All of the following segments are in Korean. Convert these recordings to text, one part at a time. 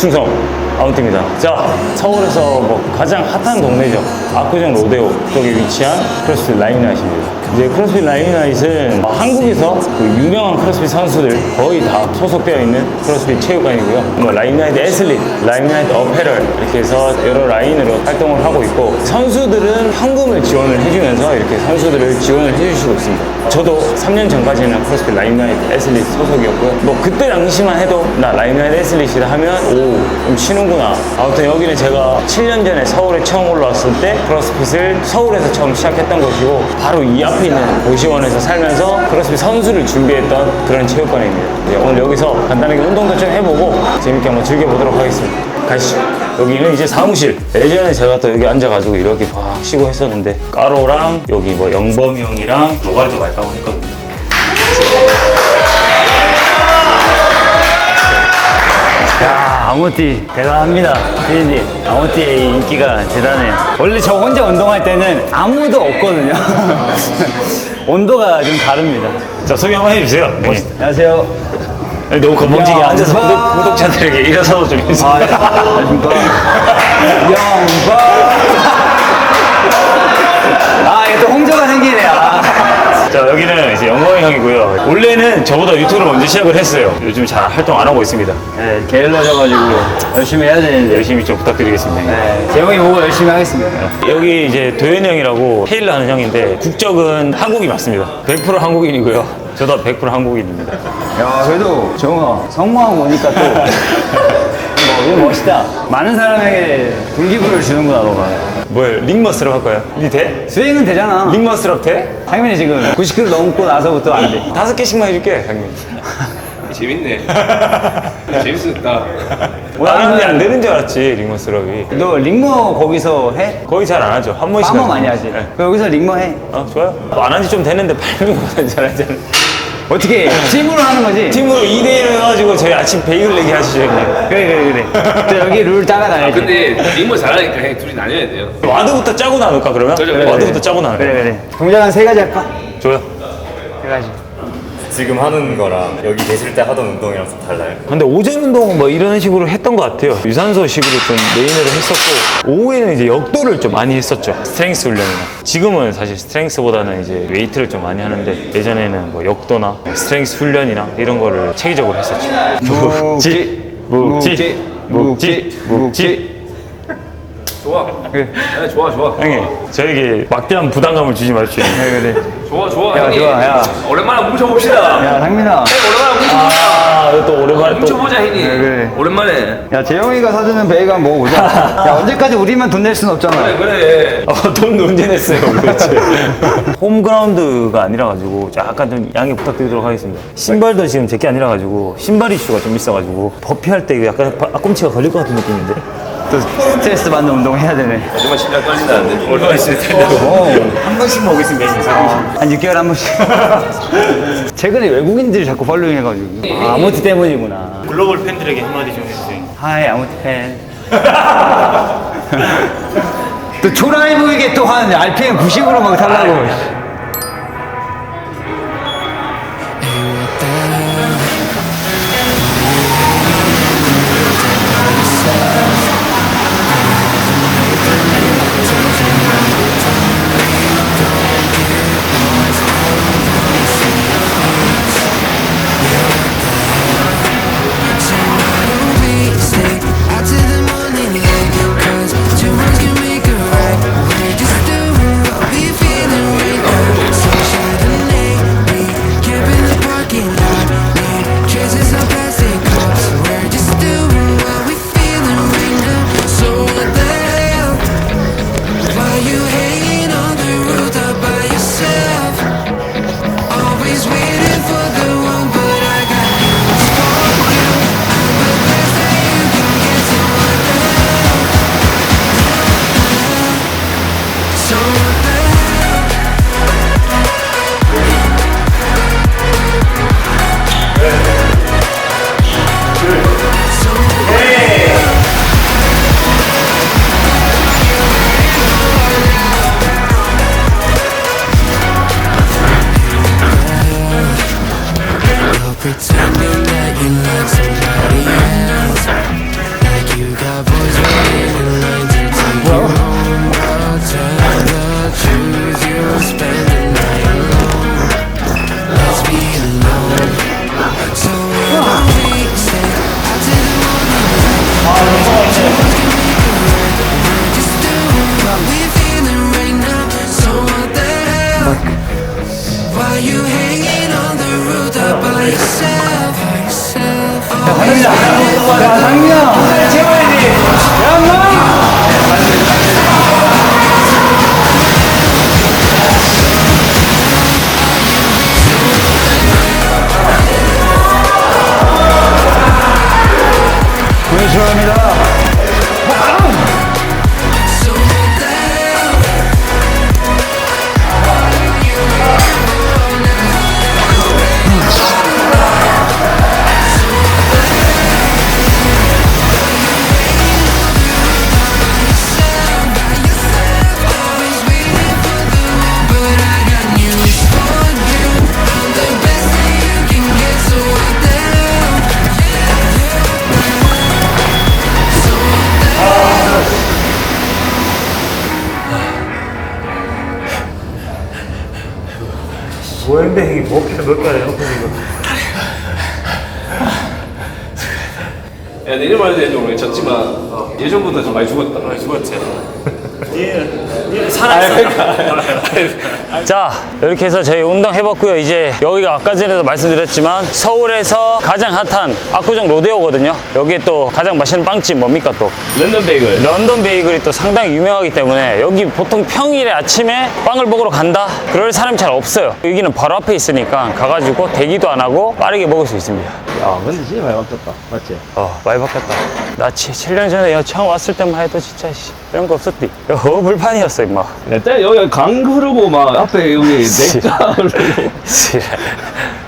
충성 아웃입니다. 자, 서울에서 뭐 가장 핫한 동네죠. 압구정 로데오 쪽에 위치한 크로스핏 라임나잇입니다. 이제 크로스핏 라임나잇은 한국에서 그 유명한 크로스핏 선수들 거의 다 소속되어 있는 크로스핏 체육관이고요. 뭐 라임나잇 애슬릿, 라임나잇 어페럴 이렇게 해서 여러 라인으로 활동을 하고 있고, 선수들은 현금을 지원을 해주면서 이렇게 선수들을 지원을 해주시고 있습니다. 저도 3년 전까지는 크로스핏 라임나잇 애슬릿 소속이었고요. 뭐 그때 당시만 해도 나 라임나잇 애슬릿이다 하면 오, 좀 치는구나. 아무튼 여기는 제가 7년 전에 서울에 처음 올라왔을 때 크로스핏을 서울에서 처음 시작했던 것이고, 바로 이 앞에 있는 고시원에서 살면서 크로스핏 선수를 준비했던 그런 체육관입니다. 오늘 여기서 간단하게 운동도 좀 해보고 재밌게 한번 즐겨보도록 하겠습니다. 가시죠. 여기는 이제 사무실. 예전에 제가 또 여기 앉아가지고 이렇게 막 쉬고 했었는데, 까로랑 여기 뭐 영범이 형이랑 노가리도 많이 까고 했거든요. 야, 아무띠 대단합니다. 피디님, 아무띠의 인기가 대단해요. 원래 저 혼자 운동할 때는 아무도 없거든요. 온도가 좀 다릅니다. 자, 소개 한번 해주세요. 네. 안녕하세요. 너무 건방지게 앉아서 구독자들에게 일어서도 좀 해주세요. 안녕하십니까. 영광. 아, 이게 또 홍조가 생기네. 자, 여기는 이제 영광이 형이고요. 원래는 저보다 유튜브를 먼저 시작을 했어요. 요즘 잘 활동 안 하고 있습니다. 네, 게을러져가지고 열심히 해야 되는데 열심히 좀 부탁드리겠습니다. 네, 재영이 보고 열심히 하겠습니다. 여기 이제 도현이 형이라고 헤일을 하는 형인데, 국적은 한국이 맞습니다. 100% 한국인이고요. 저도 100% 한국인입니다. 야, 그래도 정아 성공하고 오니까 또 이거 멋있다. 많은 사람에게 동기부여를 주는구나, 너가. 뭐예요? 링머스럽 할까요? 니 돼? 스윙은 되잖아. 링머스럽 돼? 상민이 지금 90kg 넘고 나서부터 안 돼. 5개씩만 해줄게, 형님. 재밌네. 재밌었다. 나는 안 되는 줄 알았지, 링머스럽이. 너 링머 거기서 해? 거의 잘 안 하죠. 한 번씩. 파머 많이 하지. 네. 그럼 여기서 링머 해. 좋아요. 안 한 지 좀 됐는데 8명보다 잘하잖아. 어떻게 해? 팀으로 하는 거지? 팀으로 2대1 해가지고 저희 아침 베이글 내기 하시죠, 형님. 그래. 또 여기 룰 따라가야지. 근데 림을 잘하니까 형 둘이 나뉘어야 돼요. 와드부터 짜고 나눌까, 그러면? 그래. 와드부터 짜고 나눌까? 그래. 동작 한 3가지 할까? 좋아요. 3가지. 지금 하는 거랑 여기 계실 때 하던 운동이랑 좀 달라요? 근데 오전 운동은 뭐 이런 식으로 했던 것 같아요. 유산소식으로 좀 메인으로 했었고, 오후에는 이제 역도를 좀 많이 했었죠. 스트렝스 훈련이나. 지금은 사실 스트렝스보다는 이제 웨이트를 좀 많이 하는데, 예전에는 뭐 역도나 스트렝스 훈련이나 이런 거를 체계적으로 했었죠. 묵지. 좋아. 그래. 네, 좋아. 형님, 저에게 막대한 부담감을 주지 마십시오. 그래. 좋아. 야, 형님. 좋아, 야. 오랜만에 뭉쳐봅시다. 야, 상민아. 오랜만에 뭉쳐봅시다. 또 오랜만에 또. 뭉쳐보자, 형님. 그래. 오랜만에. 야, 재영이가 사주는 베이간 먹어보자. 야, 언제까지 우리만 돈 낼 순 없잖아. 그래. 돈 언제 냈어요, 도대체? 홈그라운드가 아니라가지고 약간 좀 양해 부탁드리도록 하겠습니다. 신발도 지금 제게 아니라가지고 신발 이슈가 좀 있어가지고 버피할 때 약간 앞꿈치가 걸릴 것 같은 느낌인데? 또 스트레스 받는 운동 해야 되네. 정말 심장 떨린다는데. 얼마나 있을 텐데. 한 번씩 먹겠습니다, 한 6개월에 한 번씩. 최근에 외국인들이 자꾸 팔로잉 해가지고. 아무트 때문이구나. 글로벌 팬들에게 한마디 좀 해주세요. 하이, 아무트 팬. 또 초라해 보이게 또 한 RPM 90으로 막 달라고. 뭐인데 이게 몇 가지 해놓고 지금. 야, 내년 말도 해도 우리 졌지만 예전보다 좀 많이 죽었다. 많이 죽었지. 자, 이렇게 해서 저희 운동 해봤고요. 이제 여기가 아까 전에도 말씀드렸지만 서울에서 가장 핫한 압구정 로데오거든요. 여기에 또 가장 맛있는 빵집 뭡니까 또? 런던 베이글. 런던 베이글이 또 상당히 유명하기 때문에 여기 보통 평일에 아침에 빵을 먹으러 간다? 그럴 사람이 잘 없어요. 여기는 바로 앞에 있으니까 가가지고 대기도 안 하고 빠르게 먹을 수 있습니다. 야, 근데 진짜 많이 바뀌었다. 맞지? 많이 바뀌었다. 나 7년 전에 여기 처음 왔을 때만 해도 진짜 이런 거 없었디. 허물판이었어 임마. 일단 여기 강 흐르고 막 앞에 여기 맥주 흐르고.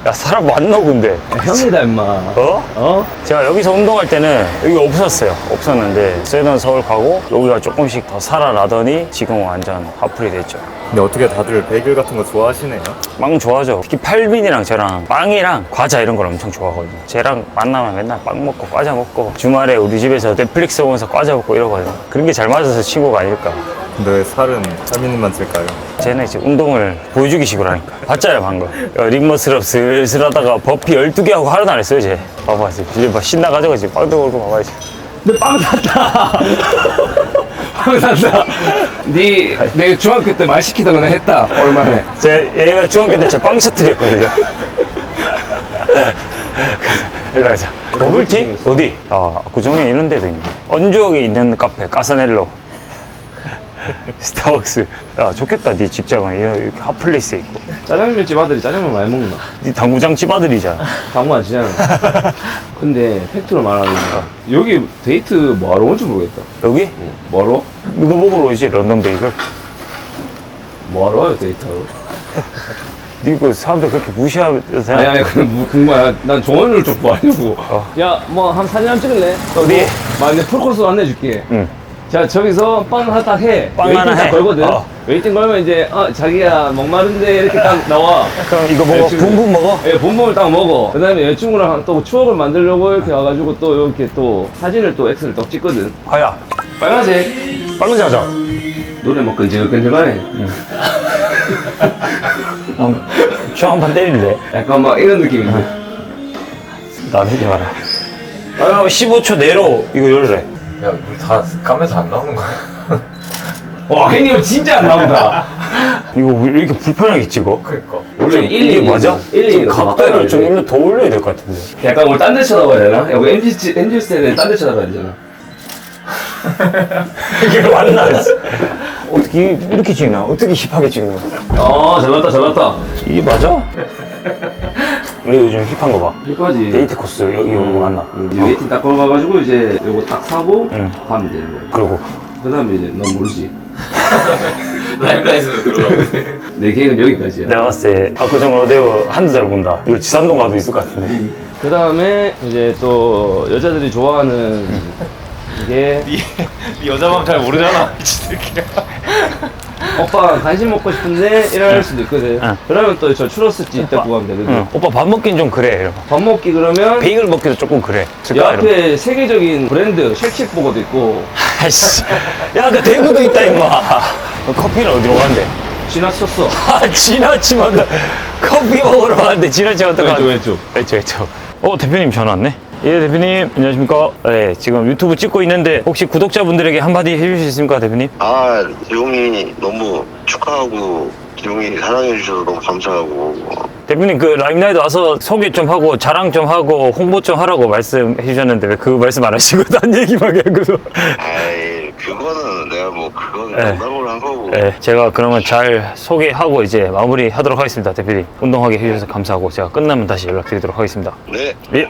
야 사람 많노 근데. 형이다 임마. 어? 제가 여기서 운동할 때는 여기 없었는데 쇠던 서울 가고 여기가 조금씩 더 살아나더니 지금 완전 화풀이 됐죠. 근데 어떻게 다들 베이글 같은 거 좋아하시네요? 빵 좋아하죠. 특히 팔빈이랑 저랑 빵이랑 과자 이런 걸 엄청 좋아하거든요. 쟤랑 만나면 맨날 빵 먹고 과자 먹고 주말에 우리 집에서 넷플릭스 보면서 과자 먹고 이러거든요. 그런 게 잘 맞아서 친구가 아닐까. 근데 왜 살은 찰미님만 찔까요? 쟤는 이제 운동을 보여주기 식으로 하니까. 봤잖아요 방금. 림머스럽 슬슬 하다가 버피 12개 하고 하루도 안 했어요 쟤. 봐봐 지금 막 신나가지고 지금 빵도 걸고 봐봐 지금. 근데 빵 샀다. 빵 샀다. 내 중학교 때 말 시키던 거는 했다. 얼마나. 얘가 중학교 때 제 빵 셔틀이었거든요. 일로 가자. 버블티? 어디? 압구정에 이런 데도 있네. 언주역에 있는 카페 까사넬로. 스타벅스. 야 좋겠다 네 직장은 이렇게 핫플레이스에 있고. 짜장면집 아들이 짜장면 많이 먹나? 네 당구장 집 아들이잖아. 당구 안 치잖아. 근데 팩트로 말하면 여기 데이트 뭐하러 온지 모르겠다. 여기? 뭐하러? 이거 먹으러 오지 런던 베이글. 뭐하러 와요 데이트하러? 니그 사람들 그렇게 무시하면서 아니 그건 궁금해. 난 조언을 좀 구하려고. 야 뭐 한 사진 한 찍을래? 어디? 막 이제 풀코스 안내줄게. 응. 자 저기서 빵 하나 딱 해. 빵 웨이팅 하나 딱 해. 걸거든. 어. 웨이팅 걸면 이제 자기야 목마른데 이렇게 딱 나와. 그럼 이거 먹어. 지금- 붕붕 먹어. 예, 본범을 딱 먹어. 그 다음에 여자친구랑 또 추억을 만들려고 이렇게 와가지고 또 이렇게 또 사진을 또 X를 또 찍거든. 하야 빨간색. 빵 자자. 노래 뭐 끈질끈질하네. 저 한판 때릴래? 약간 막 이런 느낌인데. 나대지 마라. 15초 내로 이거 열래. 야, 우리 다 까면서 안 나오는 거야? 와, 형님 진짜 안 나온다. 이거 왜 이렇게 불편하게 찍어? 그니까. 원래 이게 맞아? 1, 2, 각도를 좀 일로 더 올려야 될 것 같은데. 약간 오늘 딴 데 쳐다봐야 되나? 여기 MG 스탠에 딴 데 쳐다봐야 되잖아. 이게 맞나? 어떻게 이렇게 찍나? 어떻게 힙하게 찍는 거야? 잘났다. 이게 맞아? 우리 요즘 힙한 거 봐. 여기까지. 데이트 코스 여기 오는 거 맞나? 이제 웨이팅 딱 걸어가가지고 이제 요거 딱 사고 응. 가면 되는 거야. 그리고 그 다음에 이제 넌 모르지. 라이브라이스로 들어가고 내 계획은 여기까지야. 내가 봤을 때 압구정 로데오 한두 달 본다. 이거 지산동 가도 있을 것 같은데. 그 다음에 이제 또 여자들이 좋아하는 이게 여자 마음 잘 모르잖아. 오빠 간식 먹고 싶은데 이럴 수도 있거든. 응. 그러면 또 저 추러스집 데리고 가면 되거든. 응. 오빠 밥 먹긴 좀 그래. 이러고. 밥 먹기 그러면 베이글 먹기도 조금 그래. 이 줄까? 이러고. 앞에 세계적인 브랜드 쉑쉑버거도 있고 아이씨. 야, 그 대구도 있다, 임마. 커피는 어디로 간대? 지났었어. 지나치면 커피 먹으러 가는데 지나치면 어떡하지? 왼쪽. 왼쪽. 대표님 전화 왔네? 예, 대표님. 안녕하십니까? 네, 지금 유튜브 찍고 있는데 혹시 구독자분들에게 한마디 해주실 수 있습니까, 대표님? 기용이 너무 축하하고 기용이 사랑해주셔서 너무 감사하고 대표님, 그 라임나이트 와서 소개 좀 하고 자랑 좀 하고 홍보 좀 하라고 말씀해 주셨는데 왜 그 말씀 안 하시고 딴 얘기만 하고서. 아이 그거는 내가 뭐 그건 네. 농담으로 한 거고. 네, 제가 그러면 잘 소개하고 이제 마무리하도록 하겠습니다, 대표님. 운동하게 해주셔서 감사하고 제가 끝나면 다시 연락드리도록 하겠습니다. 네. 예,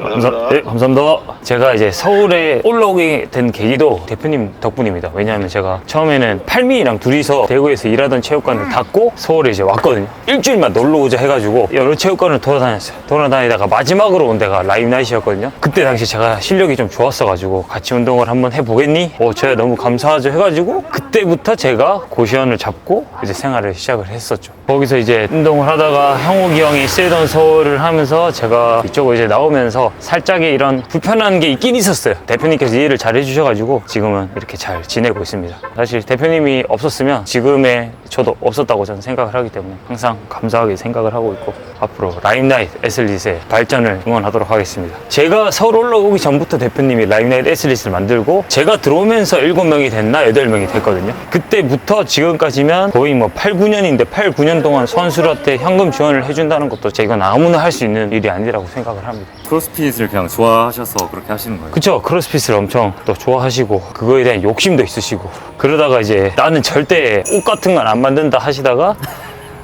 감사합니다. 제가 이제 서울에 올라오게 된 계기도 대표님 덕분입니다. 왜냐하면 제가 처음에는 팔미랑 둘이서 대구에서 일하던 체육관을 닫고 서울에 이제 왔거든요. 일주일만 놀러 오자 해가지고 여러 체육관을 돌아다녔어요. 돌아다니다가 마지막으로 온 데가 라임나잇이었거든요. 그때 당시 제가 실력이 좀 좋았어가지고 같이 운동을 한번 해보겠니? 저야 너무 감사하죠 해가지고 그때부터 제가 고시원을 잡고 이제 생활을 시작을 했었죠. 거기서 이제 운동을 하다가 형욱이 형이 쓰던 서울을 하면서 제가 이쪽으로 이제 나오면서 살짝의 이런 불편한 게 있긴 있었어요. 대표님께서 이해를 잘 해주셔가지고 지금은 이렇게 잘 지내고 있습니다. 사실 대표님이 없었으면 지금의 저도 없었다고 저는 생각을 하기 때문에 항상 감사하게 생각을 하고 있고 앞으로 라임나잇 애슬릿의 발전을 응원하도록 하겠습니다. 제가 서울 올라오기 전부터 대표님이 라임나잇 애슬릿을 만들고 제가 들어오면서 7명이 됐나 8명이 됐거든요. 그때부터 지금까지면 거의 뭐 8, 9년인데 8, 9년 동안 선수한테 현금 지원을 해준다는 것도 제가 아무나 할 수 있는 일이 아니라고 생각을 합니다. 크로스핏을 그냥 좋아하셔서 그렇게 하시는 거예요? 그쵸, 크로스핏을 엄청 또 좋아하시고 그거에 대한 욕심도 있으시고 그러다가 이제 나는 절대 옷 같은 건 안 만든다 하시다가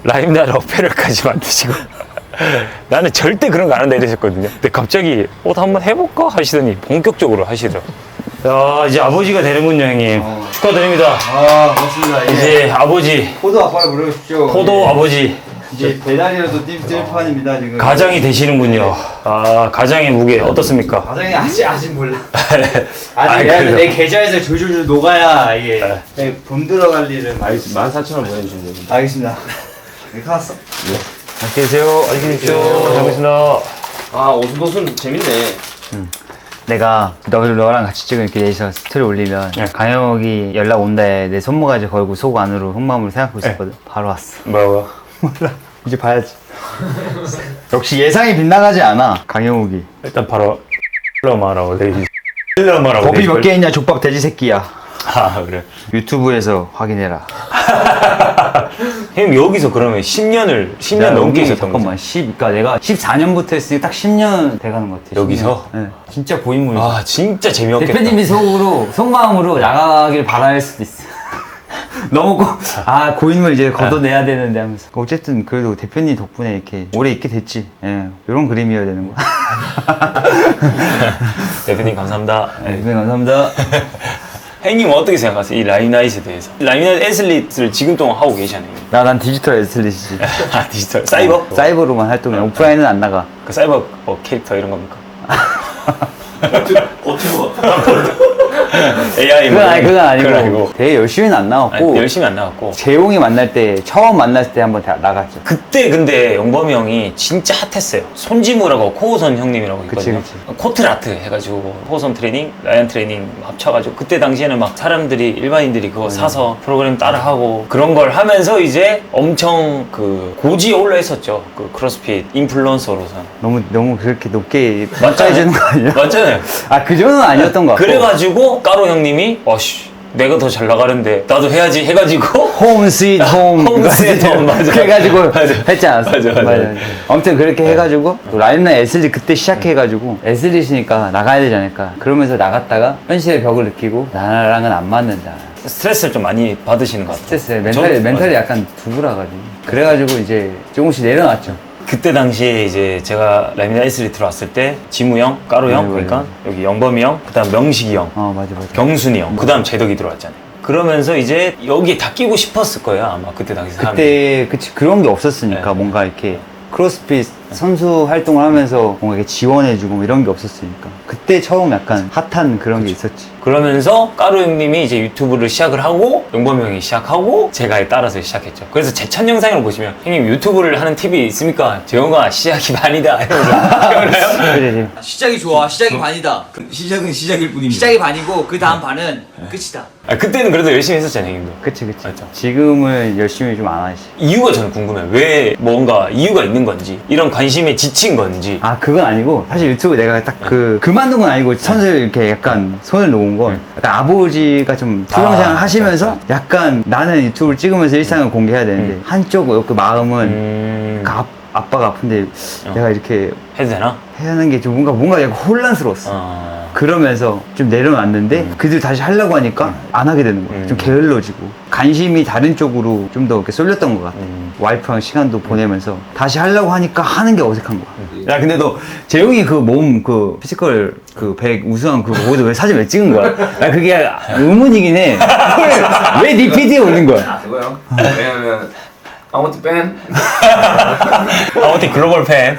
라임나잇 어페럴까지 만드시고 나는 절대 그런 거 안 한다 이러셨거든요. 근데 갑자기 옷 한번 해볼까 하시더니 본격적으로 하시더라고요. 야, 이제 아버지가 되는군요, 형님. 축하드립니다. 아, 고맙습니다. 이제 아버지, 포도 아빠를 부르십시오. 포도 아버지, 이제 배달이라도 뛸 판입니다, 지금. 가장이 되시는군요. 아, 가장의 무게 어떻습니까? 가장이 아직 몰라. 아이, 아직 내가 그래도. 내 계좌에서 줄줄줄 녹아야 이게 돈 들어갈 일은. 알겠습니다. 14,000원 보내주시면 됩니다. 알겠습니다. 이렇게 갔어. 안녕히 계세요. 안녕히 계십시오. 잘 먹겠습니다. 아, 오순도순 재밌네. 내가 너랑 같이 찍은 이렇게 넷이서 스토리 올리면 네. 강혁이 연락 온다에 내 손모가지 걸고 속 안으로 속마음으로 생각하고 있었거든. 바로 왔어. 뭐야? 몰라. 이제 봐야지. 역시 예상이 빗나가지 않아. 강영욱이. 일단 바로 러마라고 돼. 러마라고 법이 몇 개 있냐 족밥 돼지 새끼야. 아, 그래. 유튜브에서 확인해라. 형님 여기서 그러면 10년 넘게 있었던 거죠? 잠깐만 10, 그러니까 내가 14년부터 했으니 딱 10년 돼가는 것 같아. 여기서? 10년. 네. 진짜 고인물이야. 아, 진짜 재미없겠다. 대표님이 속마음으로 나가길 바랄 수도 있어. 너무 고인물 이제 걷어내야 되는데 하면서. 어쨌든 그래도 대표님 덕분에 이렇게 오래 있게 됐지. 예, 이런 그림이어야 되는 거야. 대표님 감사합니다. 네, 감사합니다. 형님은 어떻게 생각하세요? 이 라임나잇에 대해서? 라임나잇 애슬릿을 지금 동안 하고 계시잖아요. 난 디지털 애슬릿이지. 아, 디지털 사이버? 사이버로만 활동해. 오프라인은 안 나가. 그 사이버 캐릭터 이런 겁니까? AI 그건 아니고 되게 열심히는 안 나왔고. 아니, 열심히 안 나왔고 재용이 만날 때 처음 만났을 때 한번 나갔죠. 그때 근데 영범이 형이 진짜 핫했어요. 손지무라고 코호선 형님이라고 있거든요. 그치. 코트라트 해가지고 코호선 트레이닝, 라이언 트레이닝 합쳐가지고 그때 당시에는 막 사람들이 일반인들이 그거 사서 프로그램 따라하고 그런 걸 하면서 이제 엄청 그 고지에 올라있었죠. 그 크로스핏 인플루언서로서. 너무 그렇게 높게 맞잖아요. 평가해주는 거 아니야? 맞잖아요. 그 정도는 아니었던 것 같고. 그래가지고 까로 형님이 내가 더 잘 나가는데 나도 해야지 해가지고 홈 스윗 홈 홈 스윗 홈, 맞아. 그래가지고 맞아. 했지 않았어? 맞아. 아무튼 그렇게 해가지고 또 라임나잇 애슬릿 그때 시작해가지고 애슬릿이니까 나가야 되지 않을까 그러면서 나갔다가 현실의 벽을 느끼고 나랑은 안 맞는다. 스트레스를 좀 많이 받으시는 것 같아요. 스트레스 멘탈이 약간 두부라가지고 그래가지고 이제 조금씩 내려놨죠. 그때 당시에 이제 제가 라임나잇 애슬릿 들어왔을 때 지무 형, 까로 형, 그러니까 여기 영범이 형, 그다음 명식이 형, 맞아. 경순이 형, 그다음 제덕이 들어왔잖아요. 그러면서 이제 여기에 다 끼고 싶었을 거예요 아마 그때 당시 사람들이. 그때 그런 게 없었으니까 네. 뭔가 이렇게 크로스핏 선수 활동을 하면서 뭔가 이렇게 지원해주고 뭐 이런 게 없었으니까 그때 처음 약간 핫한 그런 게 있었지. 그러면서 까루 형님이 이제 유튜브를 시작을 하고 영범이 형이 시작하고 제가 따라서 시작했죠. 그래서 제 첫 영상을 보시면 형님 유튜브를 하는 팁이 있습니까? 재영아 시작이 반이다 이러면서 기억나요? 그래. 시작이 좋아. 시작이 반이다. 시작은 시작일 뿐입니다. 시작이 반이고 그 다음 반은 끝이다. 그때는 그래도 열심히 했었잖아요 형님도. 그치. 맞죠. 지금은 열심히 좀 안 하지. 이유가 저는 궁금해요. 왜 뭔가 이유가 있는 건지 이런 관심에 지친 건지. 그건 아니고 사실 유튜브 내가 딱 그만둔 건 아니고 선수 이렇게 약간 손을 놓은 건 약간 아버지가 좀 수영생활 하시면서 약간 나는 유튜브를 찍으면서 일상을 공개해야 되는데 한쪽 그 마음은 아빠가 아픈데 내가 이렇게 해도 되나? 해야 하는 게 좀 뭔가 약간 혼란스러웠어. 그러면서 좀 내려놨는데 그들 다시 하려고 하니까 안 하게 되는 거야. 좀 게을러지고 관심이 다른 쪽으로 좀 더 이렇게 쏠렸던 것 같아. 와이프랑 시간도 보내면서 다시 하려고 하니까 하는 게 어색한 거야. 야 근데 너 재용이 그 몸 그 피지컬 그 100 우승한 그거 보고도 왜 사진 왜 찍은 거야? 야 그게 의문이긴 해. 왜 네 PD에 올린 거야? 그거요? 왜냐면 I want to ban. 아무튼 글로벌 팬.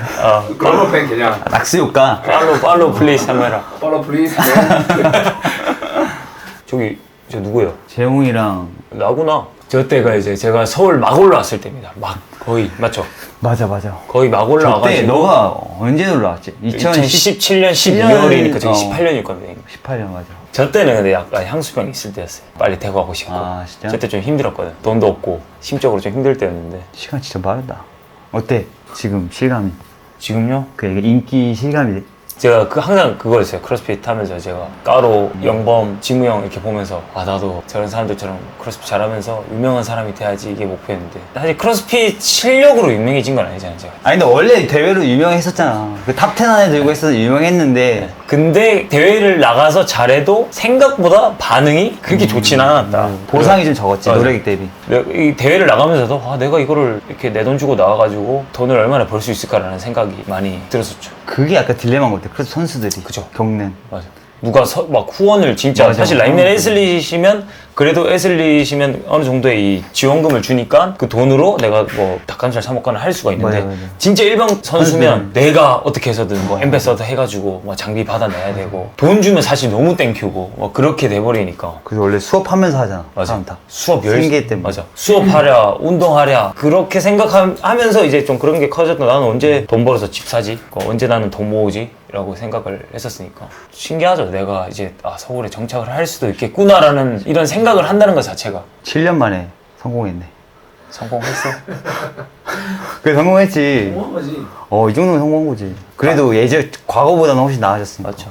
글로벌 팬 그냥 낙스 효과. 팔로우 플리즈 한번 해라. follow please. 저기 저 누구예요? 재용이랑 나구나. 저 때가 이제 제가 서울 막 올라왔을 때입니다. 막 거의 맞죠? 맞아. 거의 막 그때 올라와가지고 너가 언제 놀러왔지? 2017년 12월이니까 저기 18년일 겁니다. 18년 맞아. 저 때는 근데 약간 향수병이 있을 때였어요. 빨리 대구하고 싶고. 아, 진짜? 저 때 좀 힘들었거든. 돈도 없고 심적으로 좀 힘들 때였는데. 시간 진짜 빠르다. 어때? 지금 실감이? 지금요? 그 인기 실감이 제가 항상 그거였어요. 크로스핏 하면서 제가 까로, 영범, 지무형 이렇게 보면서 아 나도 저런 사람들처럼 크로스핏 잘하면서 유명한 사람이 돼야지 이게 목표였는데 사실 크로스핏 실력으로 유명해진 건 아니잖아요 제가. 아니 근데 원래 대회로 유명했었잖아. 그 탑 10 안에 들고 있어서 유명했는데 근데 대회를 나가서 잘해도 생각보다 반응이 그렇게 좋진 않았다. 보상이 좀 적었지. 맞아. 노래기 대비. 이 대회를 나가면서도 아, 내가 이거를 이렇게 내 돈 주고 나가가지고 돈을 얼마나 벌 수 있을까라는 생각이 많이 들었었죠. 그게 약간 딜레마인 것 같아. 그래서 선수들이 그죠. 겪는. 맞아. 누가 막 후원을 진짜 맞아. 사실 라인맨 애슬릿이면 그래도 애슬릿이면 어느 정도의 이 지원금을 주니까 그 돈으로 내가 뭐 닭가슴살 사 먹거나 할 수가 있는데 맞아. 진짜 일반 선수면 내가 어떻게 해서든 뭐 엠베서더 해가지고 뭐 장비 받아내야 되고 돈 주면 사실 너무 땡큐고 뭐 그렇게 돼버리니까 그래서 원래 수업하면서 하잖아. 맞아. 사람 다. 수업 생계 때문에. 맞아. 수업하랴, 운동하랴 그렇게 생각하면서 이제 좀 그런 게 커졌다. 나는 언제 돈 벌어서 집 사지? 언제 나는 돈 모으지? 라고 생각을 했었으니까 신기하죠. 내가 이제 서울에 정착을 할 수도 있겠구나라는 이런 생각을 한다는 것 자체가 7년 만에 성공했네. 성공했어. 그래 성공했지. 거지. 이 정도면 성공한 거지. 그래도 예전 과거보다는 훨씬 나아졌으니까. 맞죠.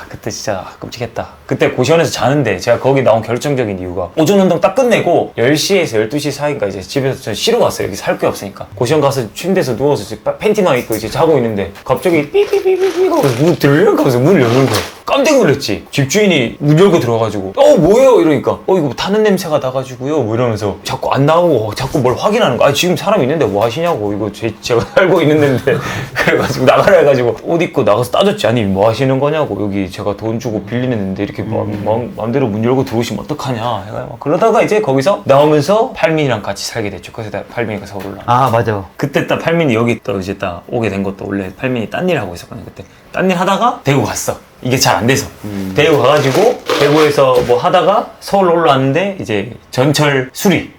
그때 진짜 끔찍했다. 그때 고시원에서 자는데 제가 거기 나온 결정적인 이유가 오전 운동 딱 끝내고 10시에서 12시 사이인가 이제 집에서 저 쉬러 갔어요. 여기 살 게 없으니까. 고시원 가서 침대에서 누워서 이제 팬티만 입고 이제 자고 있는데 갑자기 삐삐삐삐삐 하면서 문 들려? 하면서 문을 여는 거야. 깜짝 놀랐지. 집주인이 문 열고 들어가지고 뭐예요? 이러니까 이거 타는 냄새가 나가지고요. 뭐 이러면서 자꾸 안 나오고 자꾸 뭘 확인하는 거야. 지금 사람 있는데 뭐 하시냐고. 이거 제가 살고 있는 데인데 그래가지고 나가라 해가지고 옷 입고 나가서 따졌지. 아니 뭐 하시는 거냐고. 여기 제가 돈 주고 빌리는데 이렇게 마음대로 문 열고 들어오시면 어떡하냐. 막 그러다가 이제 거기서 나오면서 팔민이랑 같이 살게 됐죠. 그래서 팔민이가 서울 올라. 맞아. 그때 딱 팔민이 여기 또 이제 딱 오게 된 것도 원래 팔민이 딴 일 하고 있었거든요. 그때 딴 일 하다가 대구 갔어. 이게 잘 안 돼서 대구 가가지고 대구에서 뭐 하다가 서울 올라왔는데 이제 전철 수리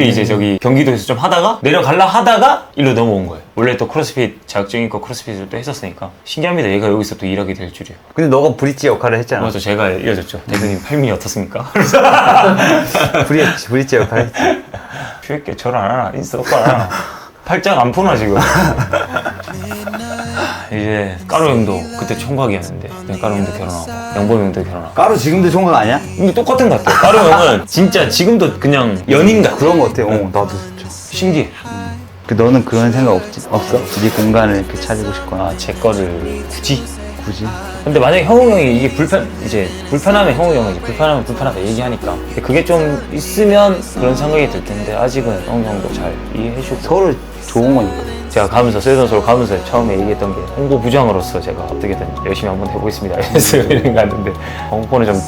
이제 저기 경기도에서 좀 하다가 내려갈라 하다가 일로 넘어온 거예요. 원래 또 크로스핏 자격증 있고 크로스핏을 또 했었으니까 신기합니다. 얘가 여기서 또 일하게 될 줄이야. 근데 너가 브릿지 역할을 했잖아. 맞아, 제가 이어졌죠. 대표님 팔민이 어떻습니까? 브릿지 역할 했지. 쉽게 절 안 하나 인스타 오빠 안 하나 팔짱 안 푸나 지금. 이제 까로 형도 그때 총각이었는데 까로 형도 결혼하고 영범 형도 결혼하고 까로 지금도 총각 아니야? 근데 똑같은 것 같아. 까로 형은 진짜 지금도 그냥 연인 같아. 그런 거 같아. 나도 진짜. 신기해. 너는 그런 생각 없어? 네 공간을 이렇게 차리고 싶거나. 제 거를 굳이? 근데 만약에 형우 형이 이게 불편하면 형우 형은 이제 불편하면 불편하다 얘기하니까 근데 그게 좀 있으면 그런 생각이 들 텐데 아직은 형우 형도 잘 이해해주고 서로 좋은 거니까. 제가 가면서 세선소로 가면서 처음에 얘기했던 게 홍보부장으로서 제가 어떻게든 열심히 한번 해보겠습니다 이래서 여행 갔는데 홍보는 좀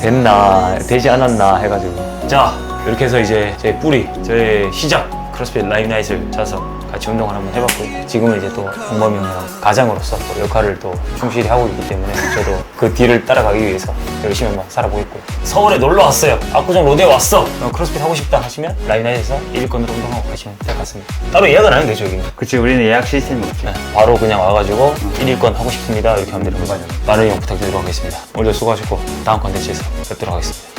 되지 않았나 해가지고 자 이렇게 해서 이제 제 뿌리 저의 시작 크로스핏 라이브나잇을 짜서 같이 운동을 한번 해봤고 지금은 이제 또 홍범이 형이랑 가장으로서 또 역할을 또 충실히 하고 있기 때문에 저도 그 뒤를 따라가기 위해서 열심히 한번 살아보겠고요. 서울에 놀러 왔어요. 압구정 로데에 왔어. 크로스핏 하고 싶다 하시면 라이브나잇에서 1일권으로 운동하고 가시면 될 것 같습니다. 따로 예약은 안 해도 되죠 여기는. 그치, 우리는 예약 시스템이 없지. 바로 그냥 와가지고 1일권 하고 싶습니다 이렇게 하면 되는 거예요. 많은 이용 부탁드리도록 하겠습니다. 오늘도 수고하셨고 다음 컨텐츠에서 뵙도록 하겠습니다.